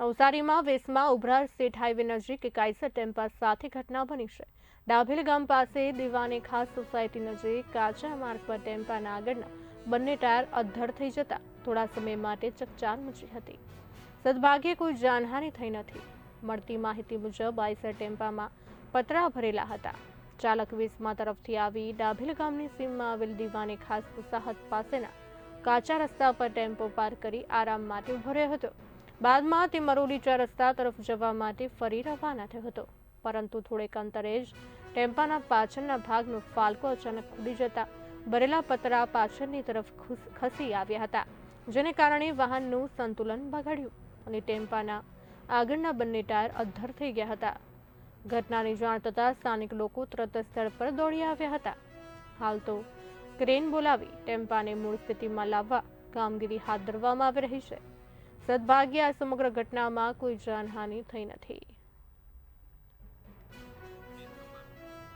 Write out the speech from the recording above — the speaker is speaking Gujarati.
નવસારીમાં વેસમાં ઉભરાર સ્ટેટ હાઈવે નજીક કાયસર ટેમ્પા સાથે ઘટના બની છે। ડાભેલ ગામ પાસે દીવાની ખાસ સોસાયટી નજીક કાચા માર્ગ પર ટેમ્પાના આગળના બંને ટાયર અધ્ધર થઈ જતા થોડા સમય માટે ચકચાર મચી હતી। સદભાગ્યે કોઈ જાનહાનિ થઈ નથી। મળતી માહિતી મુજબ આઈસર ટેમ્પામાં પતરા ભરેલા હતા। ચાલક વેસમા તરફથી આવી ડાભેલ ગામની સીમમાં આવેલ દીવાની ખાસ વસાહત પાસેના કાચા રસ્તા પર ટેમ્પો પાર્ક કરી આરામ માટે ઉભો રહ્યો હતો। બાદમાં તે મરોલી 4 રસ્તા તરફ જવા માટે ફરી રવાના થયો હતો, પરંતુ થોડેક અંતરે જ ટેમ્પાના પાછળના ભાગનો ફાલકો અચાનક ખુલી જતા ભરેલા પતરા પાછળની તરફ ખસી આવ્યા હતા, જેને કારણે વાહનનું સંતુલન બગડ્યું અને ટેમ્પાના આગળના બંને ટાયર અધ્ધર થઈ ગયા હતા। ઘટનાની જાણ થતાં સ્થાનિક લોકો તરત સ્થળ પર દોડી આવ્યા હતા। હાલ તો ક્રેન બોલાવી ટેમ્પાને મૂળ સ્થિતિમાં લાવવા કામગીરી હાથ ધરવામાં આવી રહી છે। સદભાગ્યે આ સમગ્ર ઘટનામાં કોઈ જાનહાનિ થઈ નથી।